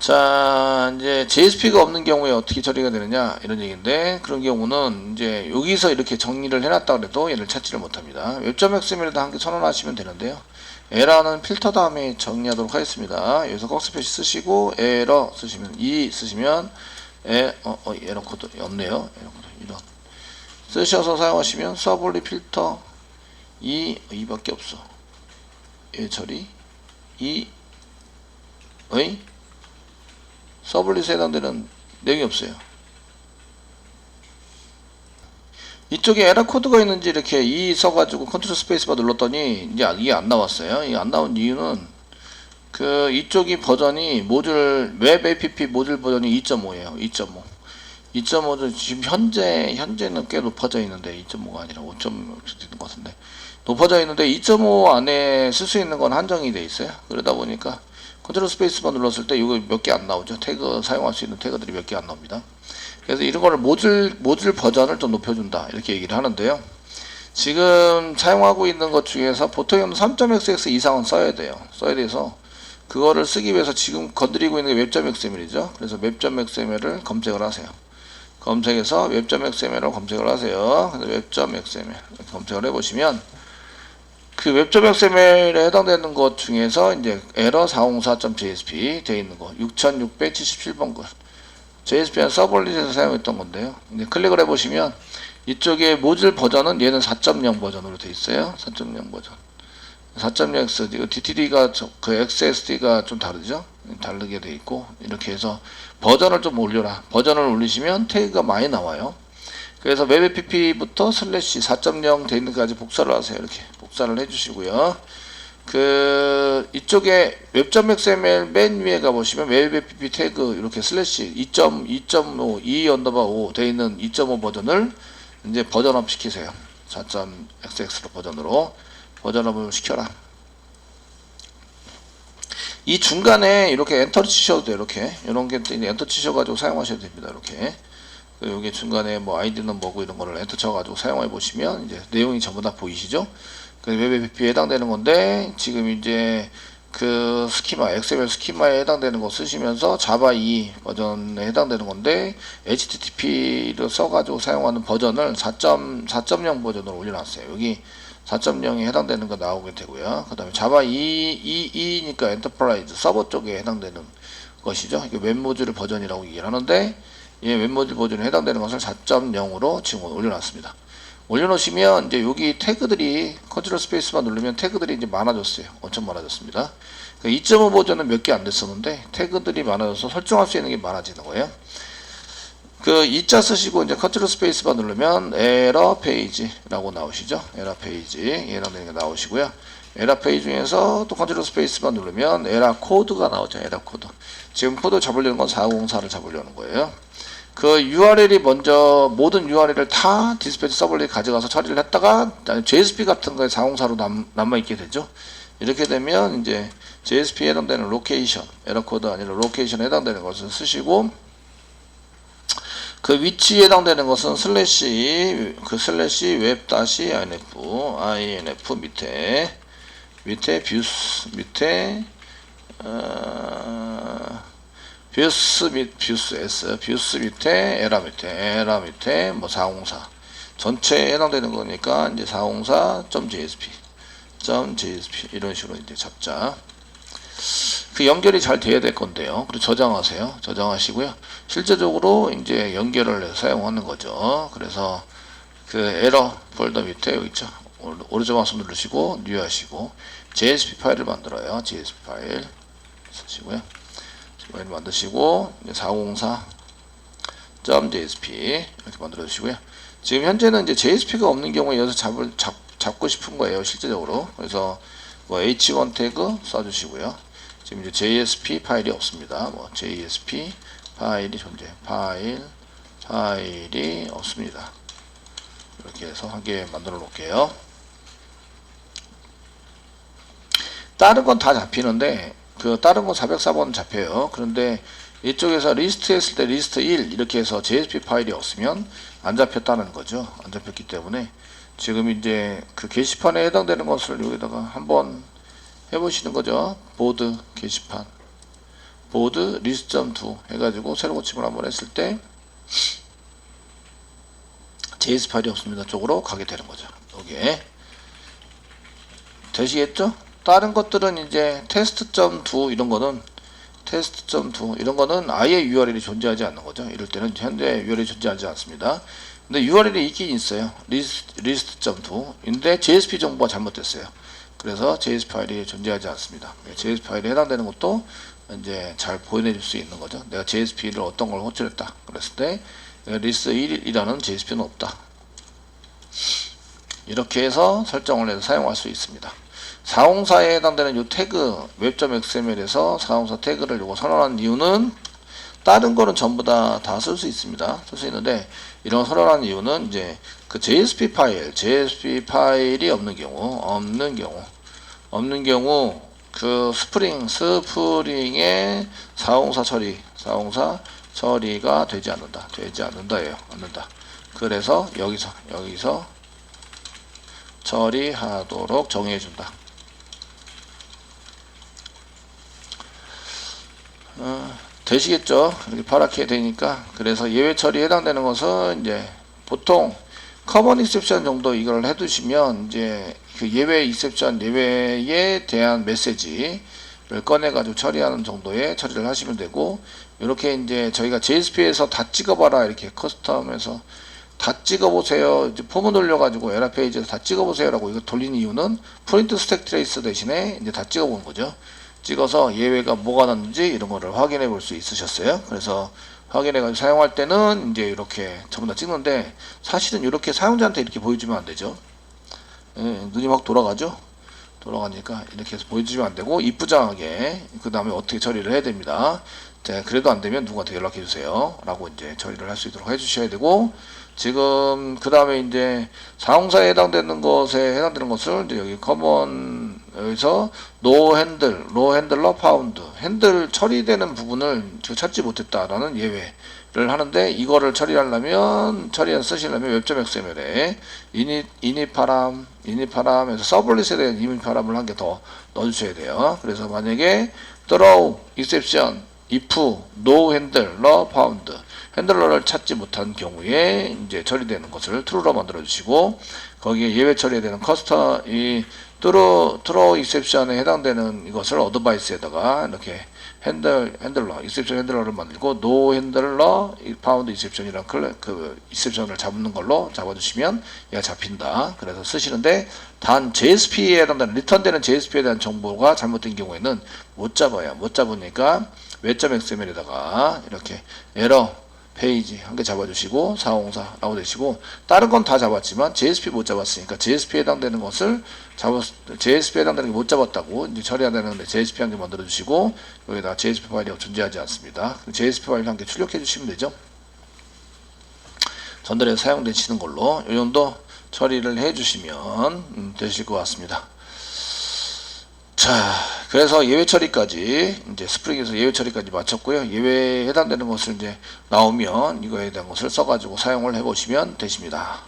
자, 이제 JSP가 없는 경우에 어떻게 처리가 되느냐 이런 얘기인데, 그런 경우는 이제 여기서 이렇게 정리를 해놨다 그래도 얘를 찾지를 못합니다. 웹.xml에다 함께 선언하시면 되는데요. 에러는 필터 다음에 정리하도록 하겠습니다. 여기서 꺽스표시 쓰시고 에러 쓰시면 쓰시면 에러 코드 없네요. 에러 코드 이런 쓰셔서 사용하시면 서블리 필터 이밖에 없어. 처리 서블릿에 해당되는 내용이 없어요. 이쪽에 에러 코드가 있는지 이렇게 써가지고 컨트롤 스페이스바 눌렀더니 이제 이게 안 나왔어요. 이게 안 나온 이유는 그 이쪽이 버전이 웹 app 모듈 버전이 2.5예요. 2.5. 2.5도 지금 현재는 꽤 높아져 있는데 2.5가 아니라 5.5 되는 것 같은데 높아져 있는데 2.5 안에 쓸 수 있는 건 한정이 돼 있어요. 그러다 보니까 컨트롤 스페이스만 눌렀을 때 이거 몇 개 안 나오죠. 태그 사용할 수 있는 태그들이 몇 개 안 나옵니다. 그래서 이런 거를 모듈 버전을 좀 높여준다 이렇게 얘기를 하는데요. 지금 사용하고 있는 것 중에서 보통은 3.xx 이상은 써야 돼요. 써야 돼서 그거를 쓰기 위해서 지금 건드리고 있는 게 웹.xml이죠. 그래서 웹.xml을 검색을 하세요. 검색해서 웹.xml을 검색을 하세요. 그래서 웹.xml 검색을 해보시면 그 웹.xml에 해당되는 것 중에서 이제 에러 404.jsp 되어 있는 거 6677번 것 JSP는 서블릿에서 사용했던 건데요. 이제 클릭을 해보시면 이쪽에 모듈 버전은 얘는 4.0 버전으로 되어 있어요. 4.0 버전. 4.0x 이거 DTD가 그 XSD가 좀 다르죠. 다르게 되어 있고 이렇게 해서 버전을 좀 올려라. 버전을 올리시면 태그가 많이 나와요. 그래서 웹 app부터 슬래시 4.0 되어 있는 데까지 복사를 하세요. 이렇게 복사를 해주시고요. 그 이쪽에 웹.xml 맨 위에 가보시면 웹 app 태그 이렇게 슬래시 2.5 2_5 되어 있는 2.5 버전을 이제 버전업 시키세요. 4.xx로 버전업을 시켜라. 이 중간에 이렇게 엔터를 치셔도 돼요. 이렇게 이런 게 엔터 치셔가지고 사용하셔도 됩니다. 이렇게 여기 중간에 뭐 아이디는 뭐고 이런 거를 엔터 쳐가지고 사용해 보시면 이제 내용이 전부 다 보이시죠? 웹 app에 해당되는 건데 지금 이제 그 스키마 XML 스키마에 해당되는 거 쓰시면서 자바 2 버전에 해당되는 건데 HTTP를 써가지고 사용하는 버전을 4.0 버전으로 올려놨어요. 여기 4.0에 해당되는 거 나오게 되고요. 그 다음에 자바 2니까 엔터프라이즈 서버 쪽에 해당되는 것이죠. 이게 웹 모듈 버전이라고 얘기를 하는데 웹 모듈 버전에 해당되는 것을 4.0으로 지금 올려놨습니다. 올려놓으시면 이제 여기 태그들이 컨트롤 스페이스만 누르면 태그들이 이제 많아졌어요. 엄청 많아졌습니다. 2.5 버전은 몇 개 안 됐었는데 태그들이 많아져서 설정할 수 있는 게 많아지는 거예요. 그 2자 쓰시고 이제 컨트롤 스페이스만 누르면 에러 페이지라고 나오시죠. 에러 페이지 해당되는 게 나오시고요. 에러 페이지 중에서 또 컨트롤 스페이스만 누르면 에러 코드가 나오죠. 에러 코드. 지금 코드 잡으려는 건 404를 잡으려는 거예요. 그 URL이 먼저 모든 URL을 다 디스패치 서버에 가져가서 처리를 했다가 JSP 같은 거에 404로 남아있게 되죠. 이렇게 되면 이제 JSP에 해당되는 로케이션, 에러 코드 아니라 로케이션에 해당되는 것을 쓰시고 그 위치에 해당되는 것은 슬래시 웹 다시 inf 밑에 뷰스 뷰스 밑에 에라 밑에 뭐 404 전체에 해당되는 거니까 이제 404.jsp 이런 식으로 이제 잡자. 그 연결이 잘 돼야 될 건데요. 그리고 저장하세요. 저장하시고요. 실제적으로 이제 연결을 해서 사용하는 거죠. 그래서 그 에러 폴더 밑에 여기 있죠. 오른쪽 마우스 누르시고 뉴 하시고 JSP 파일을 만들어요. JSP 파일 쓰시고요. 파일 만드시고 404.jsp 이렇게 만들어 주시고요. 지금 현재는 이제 JSP가 없는 경우에 여기서 잡고 싶은 거예요. 실제적으로. 그래서 뭐 h1 태그 써주시고요. 지금 이제 JSP 파일이 없습니다. 뭐 JSP 파일이 파일이 없습니다. 이렇게 해서 한 개 만들어 놓을게요. 다른 건 다 잡히는데 그 다른 건 404번 잡혀요. 그런데 이쪽에서 리스트 했을 때 리스트 1 이렇게 해서 JSP 파일이 없으면 안 잡혔다는 거죠. 안 잡혔기 때문에 지금 이제 그 게시판에 해당되는 것을 여기다가 한번 해보시는 거죠. 보드 게시판 보드 list.do 해가지고 새로 고침을 한번 했을 때 JS 파일이 없습니다 쪽으로 가게 되는 거죠. 여기에 되시겠죠? 다른 것들은 이제 test.do 이런 거는 아예 URL이 존재하지 않는 거죠. 이럴 때는 현재 URL이 존재하지 않습니다. 근데 URL이 있긴 있어요. list.do 인데 JSP 정보가 잘못됐어요. 그래서 JS 파일이 존재하지 않습니다. JS 파일에 해당되는 것도 이제 잘 보여줄 수 있는 거죠. 내가 JSP를 어떤 걸 호출했다 그랬을 때 list1이라는 JSP는 없다. 이렇게 해서 설정을 해서 사용할 수 있습니다. 404에 해당되는 이 태그 web.xml에서 404 태그를 요거 선언한 이유는 다른 거는 전부 다 쓸 수 있습니다. 쓸 수 있는데 이런 선언한 이유는 이제 그 JSP 파일이 없는 경우 그 스프링의 404 처리가 되지 않는다예요. 그래서 여기서 처리하도록 정의해준다. 되시겠죠? 이렇게 파랗게 되니까. 그래서 예외 처리에 해당되는 것은 이제 보통 커먼 익셉션 정도 이걸 해두시면 이제 그 예외 익셉션 예외에 대한 메시지를 꺼내가지고 처리하는 정도의 처리를 하시면 되고, 이렇게 이제 저희가 JSP에서 다 찍어봐라 이렇게 커스텀에서 다 찍어보세요. 이제 폼을 돌려가지고 에라 페이지에서 다 찍어보세요라고 이거 돌린 이유는 프린트 스택 트레이스 대신에 이제 다 찍어보는 거죠. 찍어서 예외가 뭐가 났는지 이런 거를 확인해 볼 수 있으셨어요. 그래서 확인해가지고 사용할 때는 이제 이렇게 전부 다 찍는데, 사실은 이렇게 사용자한테 이렇게 보여주면 안 되죠. 눈이 막 돌아가죠. 돌아가니까 이렇게 해서 보여주면 안 되고 이쁘장하게 그 다음에 어떻게 처리를 해야 됩니다. 자, 그래도 안 되면 누구한테 연락해 주세요 라고 이제 처리를 할 수 있도록 해 주셔야 되고, 지금 그 다음에 이제 404에 해당되는 것을 이제 여기 커먼 여기서 no handler found 핸들 처리되는 부분을 찾지 못했다라는 예외를 하는데, 이거를 쓰시려면 web.xml에 initparam에서 서블릿에 대한 initparam을 한 개 더 넣어주셔야 돼요. 그래서 만약에 throw exception if no handler found 핸들러를 찾지 못한 경우에 이제 처리되는 것을 true로 만들어 주시고, 거기에 예외 처리되는 throw exception에 해당되는 이것을 advice에다가 이렇게 exception 핸들러를 만들고 no handler found exception이란 그 exception을 잡는 걸로 잡아주시면 얘가 잡힌다. 그래서 쓰시는데 단 JSP에 해당되는 리턴되는 JSP에 대한 정보가 잘못된 경우에는 못 잡으니까 web.xml에다가 이렇게 에러 페이지 한 개 잡아주시고 404라고 되시고, 다른 건 다 잡았지만 JSP 못 잡았으니까 JSP에 해당되는 것을 JSP에 해당되는 게 못 잡았다고 이제 처리해야 되는데 JSP 한 개 만들어 주시고, 여기다 JSP 파일이 존재하지 않습니다. JSP 파일 한 개 출력해 주시면 되죠. 전달해서 사용되시는 걸로 이 정도 처리를 해 주시면 되실 것 같습니다. 자, 그래서 예외 처리까지 이제 스프링에서 예외 처리까지 마쳤고요. 예외에 해당되는 것을 이제 나오면 이거에 대한 것을 써가지고 사용을 해보시면 되십니다.